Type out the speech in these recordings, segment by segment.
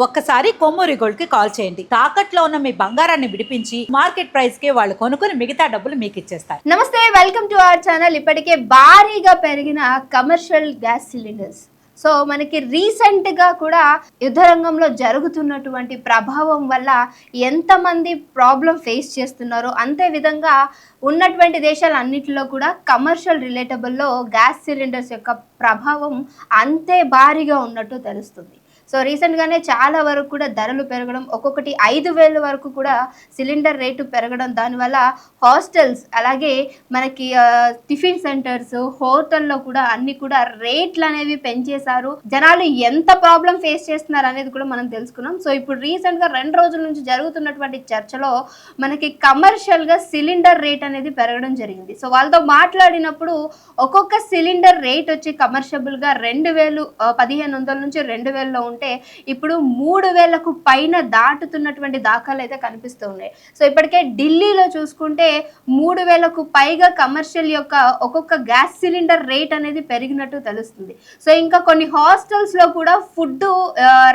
ఒక్కసారి కొమ్మూరి గోల్డ్ కి కాల్ చేయండి. తాకట్లో ఉన్న మీ బంగారాన్ని విడిపించి మార్కెట్ ప్రైస్ కి వాళ్ళు కొనుక్కుని మిగతా డబ్బులు మీకు ఇచ్చేస్తారు. నమస్తే, వెల్కమ్ టు అవర్ ఛానల్. ఇప్పటికే భారీగా పెరిగిన కమర్షియల్ గ్యాస్ సిలిండర్స్. సో మనకి రీసెంట్గా కూడా యుద్ధ రంగంలో జరుగుతున్నటువంటి ప్రభావం వల్ల ఎంతమంది ప్రాబ్లం ఫేస్ చేస్తున్నారో అంతే విధంగా ఉన్నటువంటి దేశాలన్నింటిలో కూడా కమర్షియల్ రిలేటబుల్లో గ్యాస్ సిలిండర్స్ యొక్క ప్రభావం అంతే భారీగా ఉన్నట్టు తెలుస్తుంది. సో రీసెంట్గానే చాలా వరకు కూడా ధరలు పెరగడం, ఒక్కొక్కటి 5,000 వరకు కూడా సిలిండర్ రేటు పెరగడం, దానివల్ల హాస్టల్స్ అలాగే మనకి టిఫిన్ సెంటర్స్ హోటల్లో కూడా అన్ని కూడా రేట్లు అనేవి పెంచేశారు. జనాలు ఎంత ప్రాబ్లం ఫేస్ చేస్తున్నారు అనేది కూడా మనం తెలుసుకున్నాం. సో ఇప్పుడు రీసెంట్గా 2 రోజుల నుంచి జరుగుతున్నటువంటి చర్చలో మనకి కమర్షియల్గా సిలిండర్ రేట్ అనేది పెరగడం జరిగింది. సో వాళ్ళతో మాట్లాడినప్పుడు ఒక్కొక్క సిలిండర్ రేట్ వచ్చి కమర్షియబుల్గా 2,000 1,500 నుంచి 2,000లో ఉంటే ఇప్పుడు 3,000కు పైన దాటుతున్నటువంటి దాఖలు అయితే కనిపిస్తూ ఉన్నాయి. సో ఇప్పటికే ఢిల్లీలో చూసుకుంటే 3,000కు పైగా కమర్షియల్ యొక్క ఒక్కొక్క గ్యాస్ సిలిండర్ రేట్ అనేది పెరిగినట్టు తెలుస్తుంది. సో ఇంకా కొన్ని హాస్టల్స్ లో కూడా ఫుడ్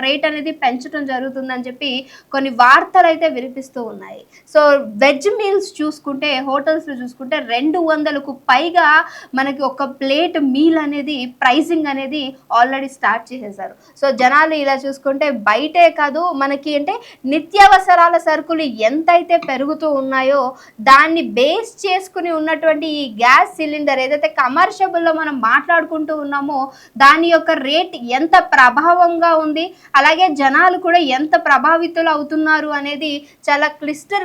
రేట్ అనేది పెంచడం జరుగుతుందని చెప్పి కొన్ని వార్తలు అయితే వినిపిస్తూ ఉన్నాయి. సో వెజ్ మీల్స్ చూసుకుంటే హోటల్స్ లో చూసుకుంటే 200కు పైగా మనకి ఒక ప్లేట్ మీల్ అనేది ప్రైసింగ్ అనేది ఆల్రెడీ స్టార్ట్ చేసేసారు. సో జనాలు ఇలా చూసుకుంటే బయటే కాదు, మనకి అంటే నిత్యావసరాల సరుకులు ఎంతైతే పెరుగుతూ ఉన్నాయో దాన్ని బేస్ చేసుకుని ఉన్నటువంటి ఈ గ్యాస్ సిలిండర్ ఏదైతే కమర్షియబుల్లో మనం మాట్లాడుకుంటూ ఉన్నామో దాని యొక్క రేట్ ఎంత ప్రభావంగా ఉంది, అలాగే జనాలు కూడా ఎంత ప్రభావితులు అవుతున్నారు అనేది చాలా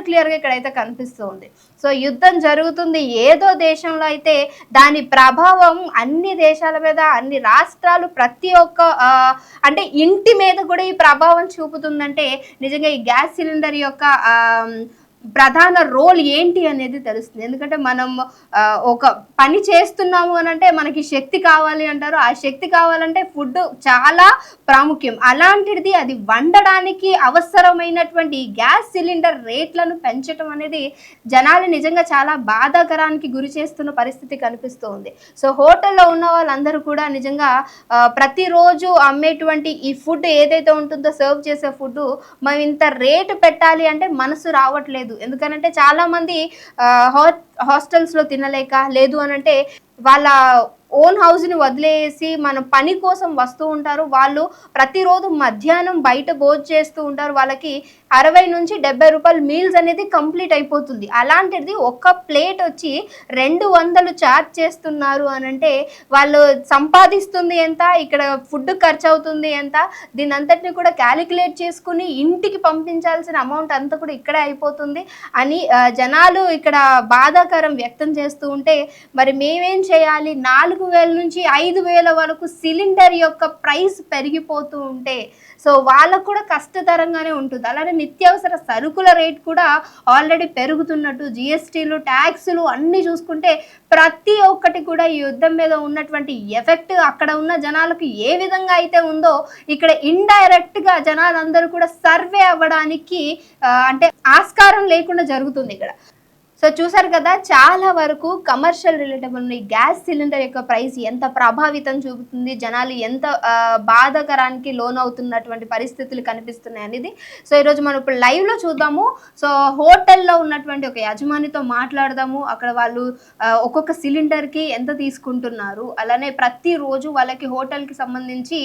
క్లియర్గా ఇక్కడైతే కనిపిస్తూ ఉంది. సో యుద్ధం జరుగుతుంది ఏదో దేశంలో అయితే దాని ప్రభావం అన్ని దేశాల మీద, అన్ని రాష్ట్రాలు, ప్రతి ఒక్క అంటే ఇంటి మీద కూడా ఈ ప్రభావం చూపుతుందంటే నిజంగా ఈ గ్యాస్ సిలిండర్ యొక్క ప్రధాన రోల్ ఏంటి అనేది తెలుస్తుంది. ఎందుకంటే మనం ఒక పని చేస్తున్నాము అని అంటే మనకి శక్తి కావాలి అంటారు. ఆ శక్తి కావాలంటే ఫుడ్ చాలా ప్రాముఖ్యం. అలాంటిది అది వండడానికి అవసరమైనటువంటి గ్యాస్ సిలిండర్ రేట్లను పెంచడం అనేది జనాలు నిజంగా చాలా బాధాకరానికి గురి చేస్తున్న పరిస్థితి కనిపిస్తూ ఉంది. సో హోటల్లో ఉన్న వాళ్ళందరూ కూడా నిజంగా ప్రతిరోజు అమ్మేటువంటి ఈ ఫుడ్ ఏదైతే ఉంటుందో సర్వ్ చేసే ఫుడ్ మనం ఇంత రేటు పెట్టాలి అంటే మనసు రావట్లేదు. ఎందుకనంటే చాలా మంది హాస్టల్స్ లో తినలేక, లేదు అనంటే వాళ్ళ ఓన్ హౌస్ని వదిలేసి మన పని కోసం వస్తూ ఉంటారు. వాళ్ళు ప్రతిరోజు మధ్యాహ్నం బయట భోజనం చేస్తూ ఉంటారు. వాళ్ళకి 60 నుంచి 70 రూపాయలు మీల్స్ అనేది కంప్లీట్ అయిపోతుంది. అలాంటిది ఒక్క ప్లేట్ వచ్చి 200 ఛార్జ్ చేస్తున్నారు అని అంటే వాళ్ళు సంపాదిస్తుంది ఎంత, ఇక్కడ ఫుడ్ ఖర్చు అవుతుంది ఎంత, దీని అంతటిని కూడా క్యాలిక్యులేట్ చేసుకుని ఇంటికి పంపించాల్సిన అమౌంట్ అంతా కూడా ఇక్కడే అయిపోతుంది అని జనాలు ఇక్కడ బాధాకరం వ్యక్తం చేస్తూ ఉంటే మరి మేమేం చేయాలి? 4,000 నుంచి 5,000 వరకు సిలిండర్ యొక్క ప్రైస్ పెరిగిపోతూ ఉంటే సో వాళ్ళకు కూడా కష్టతరంగానే ఉంటుంది. అలానే నిత్యావసర సరుకుల రేట్ కూడా ఆల్రెడీ పెరుగుతున్నట్టు, జిఎస్టీలు, ట్యాక్సులు అన్నీ చూసుకుంటే ప్రతి ఒక్కటి కూడా ఈ యుద్ధం మీద ఉన్నటువంటి ఎఫెక్ట్ అక్కడ ఉన్న జనాలకు ఏ విధంగా అయితే ఉందో ఇక్కడ ఇండైరెక్ట్గా జనాలందరూ కూడా సర్వే అవ్వడానికి అంటే ఆస్కారం లేకుండా జరుగుతుంది ఇక్కడ. సో చూసారు కదా, చాలా వరకు కమర్షియల్ రిలేటబుల్ ఈ గ్యాస్ సిలిండర్ యొక్క ప్రైస్ ఎంత ప్రభావితం చూపుతుంది, జనాలు ఎంత బాధాకరానికి లోన్ అవుతున్నటువంటి పరిస్థితులు కనిపిస్తున్నాయి అనేది. సో ఈరోజు మనం ఇప్పుడు లైవ్లో చూద్దాము. సో హోటల్లో ఉన్నటువంటి ఒక యజమానితో మాట్లాడదాము. అక్కడ వాళ్ళు ఒక్కొక్క సిలిండర్కి ఎంత తీసుకుంటున్నారు, అలానే ప్రతిరోజు వాళ్ళకి హోటల్కి సంబంధించి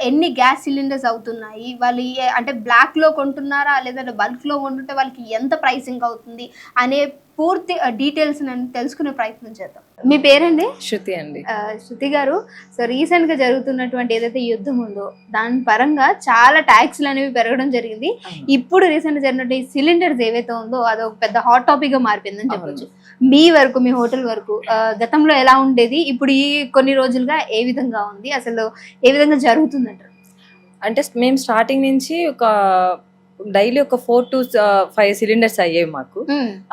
ఎన్ని గ్యాస్ సిలిండర్స్ అవుతున్నాయి, వాళ్ళు అంటే బ్లాక్లో కొంటున్నారా లేదంటే బల్క్లో కొంటుంటే వాళ్ళకి ఎంత ప్రైసింగ్ అవుతుంది అనే పూర్తి డీటెయిల్స్ నేను తెలుసుకునే ప్రయత్నం చేద్దాం. మీ పేరండి? శృతి అండి. శృతి గారు, సో రీసెంట్ గా జరుగుతున్నటువంటి ఏదైతే యుద్ధం ఉందో దాని పరంగా చాలా ట్యాక్స్లు అనేవి పెరగడం జరిగింది. ఇప్పుడు రీసెంట్ గా జరిగినటువంటి సిలిండర్స్ ఏవైతే ఉందో అది ఒక పెద్ద హాట్ టాపిక్ గా మారిపోయిందని చెప్పొచ్చు. మీ వరకు, మీ హోటల్ వరకు గతంలో ఎలా ఉండేది, ఇప్పుడు ఈ కొన్ని రోజులుగా ఏ విధంగా ఉంది, అసలు ఏ విధంగా జరుగుతుందంటారు? అంటే మేము స్టార్టింగ్ నుంచి ఒక డైలీ ఒక 4 to 5 సిలిండర్స్ అయ్యేవి మాకు.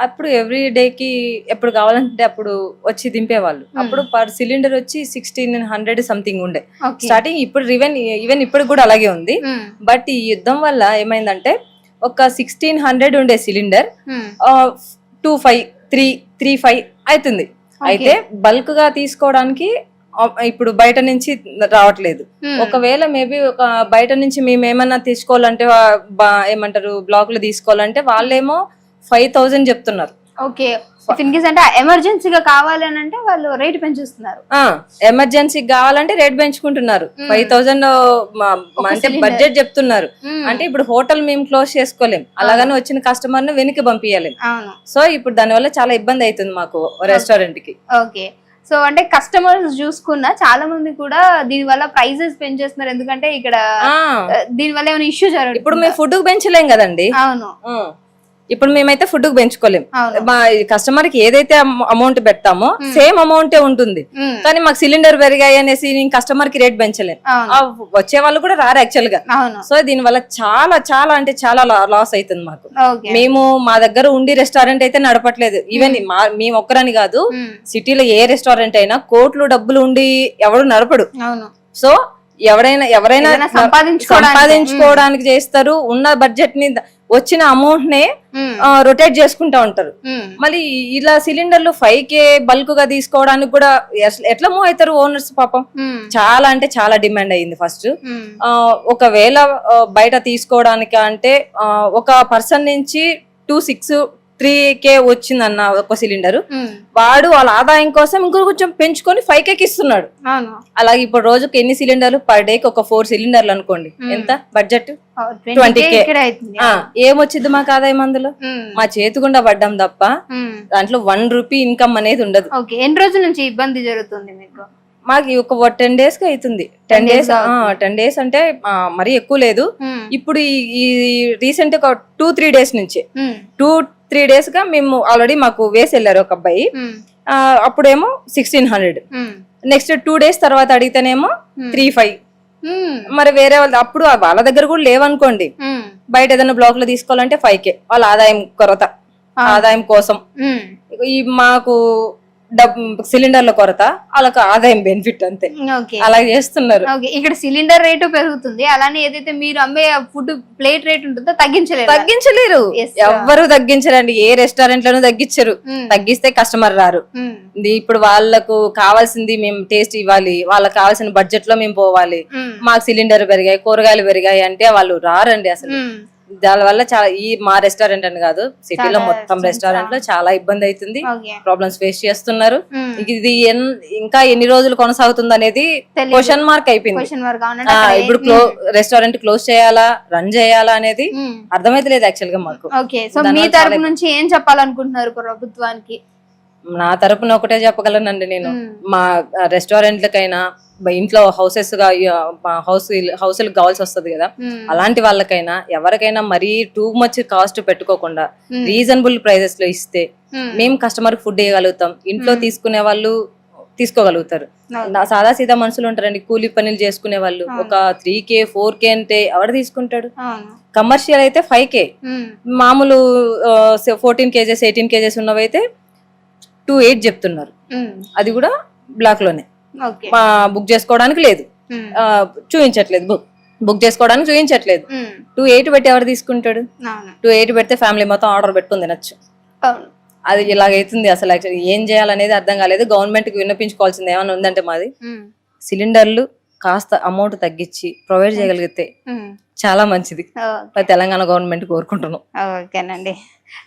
అప్పుడు ఎవ్రీ డేకి ఎప్పుడు కావాలంటే అప్పుడు వచ్చి దింపేవాళ్ళు. అప్పుడు పర్ సిలిండర్ వచ్చి 1,600 సంథింగ్ ఉండే స్టార్టింగ్. ఇప్పుడు ఈవెన్ ఇప్పుడు కూడా అలాగే ఉంది. బట్ ఈ యుద్ధం వల్ల ఏమైందంటే ఒక 1,600 ఉండే సిలిండర్ 2,500, 3,500 అవుతుంది. అయితే బల్క్ గా తీసుకోవడానికి ఇప్పుడు బయట నుంచి రావట్లేదు. ఒకవేళ మేబీ ఒక బయట నుంచి మేము ఏమన్నా తీసుకోవాలంటే ఏమంటారు బ్లాక్ లో తీసుకోవాలంటే వాళ్ళేమో 5,000 చెప్తున్నారు. ఓకే, ఇన్ కేస్ అంటే ఎమర్జెన్సీగా కావాలని అంటే వాళ్ళు రేట్ పెంచుస్తున్నారు. ఎమర్జెన్సీ కావాలంటే రేట్ పెంచుకుంటున్నారు. 5,000 అంటే బడ్జెట్ చెప్తున్నారు. అంటే ఇప్పుడు హోటల్ మేము క్లోజ్ చేసుకోలేం, అలాగని వచ్చిన కస్టమర్ ను వెనక్కి పంపించలేం. సో ఇప్పుడు దానివల్ల చాలా ఇబ్బంది అవుతుంది మాకు రెస్టారెంట్ కి. ఓకే, సో అంటే కస్టమర్స్ చూసుకున్నా చాలా మంది కూడా దీని వల్ల ప్రైజెస్ పెంచేస్తున్నారు. ఎందుకంటే ఇక్కడ దీని వల్ల ఏమైనా ఇష్యూ జరుగుతుంది. ఇప్పుడు మేము ఫుడ్ పెంచలేం కదండి. అవును, ఇప్పుడు మేమైతే ఫుడ్ పెంచుకోలేం. మా కస్టమర్ కి ఏదైతే అమౌంట్ పెడతామో సేమ్ అమౌంటే ఉంటుంది. కానీ మాకు సిలిండర్ పెరిగాయి అనేసి కస్టమర్ కి రేట్ పెంచలేం. వచ్చే వాళ్ళు కూడా రారు యాక్చువల్ గా. సో దీని వల్ల చాలా చాలా అంటే చాలా లాస్ అవుతుంది మాకు. మేము మా దగ్గర ఉండి రెస్టారెంట్ అయితే నడపట్లేదు. ఈవెన్ మేము ఒక్కరని కాదు, సిటీలో ఏ రెస్టారెంట్ అయినా కోట్లు డబ్బులు ఉండి ఎవడు నడపడు. సో ఎవరైనా సంపాదించుకోవడానికి చేస్తారు. ఉన్న బడ్జెట్ ని వచ్చిన అమౌంట్ నే రొటేట్ చేసుకుంటా ఉంటారు. మళ్ళీ ఇలా సిలిండర్లు 5K బల్క్ గా తీసుకోవడానికి కూడా ఎట్లా మూవ్ అవుతారు ఓనర్స్ పాపం. చాలా అంటే చాలా డిమాండ్ అయ్యింది ఫస్ట్. ఒకవేళ బయట తీసుకోవడానికి అంటే ఒక పర్సన్ నుంచి 3K వచ్చిందన్న ఒక సిలిండర్, వాడు వాళ్ళ ఆదాయం కోసం ఇంకో కొంచెం పెంచుకొని 5K ఇస్తున్నాడు. అలాగే ఇప్పుడు రోజుకి ఎన్ని సిలిండర్లు పర్ డేకి ఒక 4 సిలిండర్లు అనుకోండి, ఎంత బడ్జెట్ 20K. ఏమొచ్చింది మాకు ఆదాయం అందులో? మా చేతి గుండా పడ్డాం తప్ప దాంట్లో 1 రూపీ ఇన్కమ్ అనేది ఉండదు. ఎన్ని రోజుల నుంచి ఇబ్బంది జరుగుతుంది మీకు? మాకు ఒక 10 days కి అవుతుంది. 10 days అంటే మరీ ఎక్కువ లేదు. ఇప్పుడు ఈ రీసెంట్ ఒక 2-3 days నుంచి 2-3 days గా మేము ఆల్రెడీ మాకు వేసి వెళ్ళారు ఒక అబ్బాయి. అప్పుడేమో 1,600, నెక్స్ట్ 2 days తర్వాత అడిగితేనేమో 3,500. మరి వేరే వాళ్ళు అప్పుడు వాళ్ళ దగ్గర కూడా లేవనుకోండి, బయట ఏదైనా బ్లాక్ లో తీసుకోవాలంటే 5K వాళ్ళ ఆదాయం కోసం. ఈ మాకు సిలిండర్ల కొరత, వాళ్ళకి ఆదాయం బెనిఫిట్ అంతే, అలా చేస్తున్నారు. ఇక్కడ సిలిండర్ రేటు పెరుగుతుంది, అలానే ఏదైతే మీరు అమ్మే ఫుడ్ ప్లేట్ రేట్ ఉంటుందో తగ్గించలేరు. ఎవ్వరు తగ్గించరండి, ఏ రెస్టారెంట్ లోనూ తగ్గించరు. తగ్గిస్తే కస్టమర్ రారు. ఇప్పుడు వాళ్ళకు కావాల్సింది మేము టేస్ట్ ఇవ్వాలి, వాళ్ళకి కావాల్సిన బడ్జెట్ లో మేము పోవాలి. మాకు సిలిండర్ పెరిగాయి, కూరగాయలు పెరిగాయి అంటే వాళ్ళు రారండి అసలు. దాని వల్ల చాలా మా రెస్టారెంట్ అని కాదు, సిటీలో మొత్తం రెస్టారెంట్ లో చాలా ఇబ్బంది అవుతుంది, ప్రాబ్లమ్స్ ఫేస్ చేస్తున్నారు. ఇది ఇంకా ఎన్ని రోజులు కొనసాగుతుంది అనేది క్వశ్చన్ మార్క్ అయిపోయింది. ఇప్పుడు రెస్టారెంట్ క్లోజ్ చేయాలా, రన్ చేయాలా అనేది అర్థమైతలేదు యాక్చువల్ గా మాకు. మీ తరపు నుంచి ఏం చెప్పాలనుకుంటున్నారు ప్రభుత్వానికి? నా తరపున ఒకటే చెప్పగలనండి నేను, మా రెస్టారెంట్లకైనా ఇంట్లో హౌస్లకు కావాల్సి వస్తుంది కదా, అలాంటి వాళ్ళకైనా ఎవరికైనా మరీ టూ మచ్ కాస్ట్ పెట్టుకోకుండా రీజనబుల్ ప్రైజెస్ లో ఇస్తే మేము కస్టమర్ ఫుడ్ ఇవ్వగలుగుతాం. ఇంట్లో తీసుకునే వాళ్ళు తీసుకోగలుగుతారు. సాదా సీదా మనుషులు ఉంటారండి, కూలీ పనులు చేసుకునే వాళ్ళు. ఒక 3K 4K అంటే ఎవరు తీసుకుంటాడు? కమర్షియల్ అయితే 5K, మామూలు 14 kgs 18 kgs ఉన్నవైతే 2,800 చెప్తున్నారు. అది కూడా బ్లాక్ లోనే. బుక్ చేసుకోవడానికి లేదు, చూపించట్లేదు, బుక్ చేసుకోవడానికి చూపించట్లేదు. 2,800 పెట్టి ఎవరు తీసుకుంటాడు? 2,800 పెడితే ఫ్యామిలీ మొత్తం ఆర్డర్ పెట్టుకుని తినచ్చు. అది ఇలాగైతుంది అసలు. యాక్చువల్లీ ఏం చేయాలనేది అర్థం కాలేదు. గవర్నమెంట్ కి విన్నపించుకోవాల్సింది ఏమైనా ఉందంటే మాది సిలిండర్లు కాస్త అమౌంట్ తగ్గించి ప్రొవైడ్ చేయగలిగితే చాలా మంచిది. తెలంగాణ గవర్నమెంట్ కోరుకుంటున్నాం. ఓకేనండి.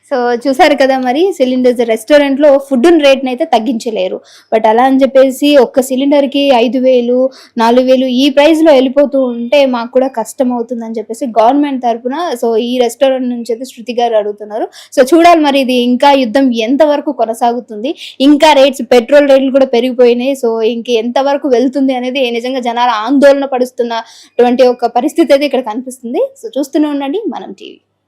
సో చూసారు కదా, మరి సిలిండర్స్ రెస్టారెంట్ లో ఫుడ్ రేట్ అయితే తగ్గించలేరు. బట్ అలా అని చెప్పేసి ఒక్క సిలిండర్ కి 5,000 4,000 ఈ ప్రైస్ లో వెళ్ళిపోతూ ఉంటే మాకు కూడా కష్టం అవుతుంది అని చెప్పేసి గవర్నమెంట్ తరఫున సో ఈ రెస్టారెంట్ నుంచి అయితే శృతి గారు అడుగుతున్నారు. సో చూడాలి మరి ఇది ఇంకా యుద్ధం ఎంత వరకు కొనసాగుతుంది, ఇంకా రేట్స్ పెట్రోల్ రేట్లు కూడా పెరిగిపోయినాయి. సో ఇంక ఎంత వరకు వెళ్తుంది అనేది నిజంగా జనాలు ఆందోళన పడుతున్నటువంటి ఒక పరిస్థితి అయితే ఇక్కడ కనిపిస్తుంది. సో చూస్తూనే ఉండండి మనం టీవీ.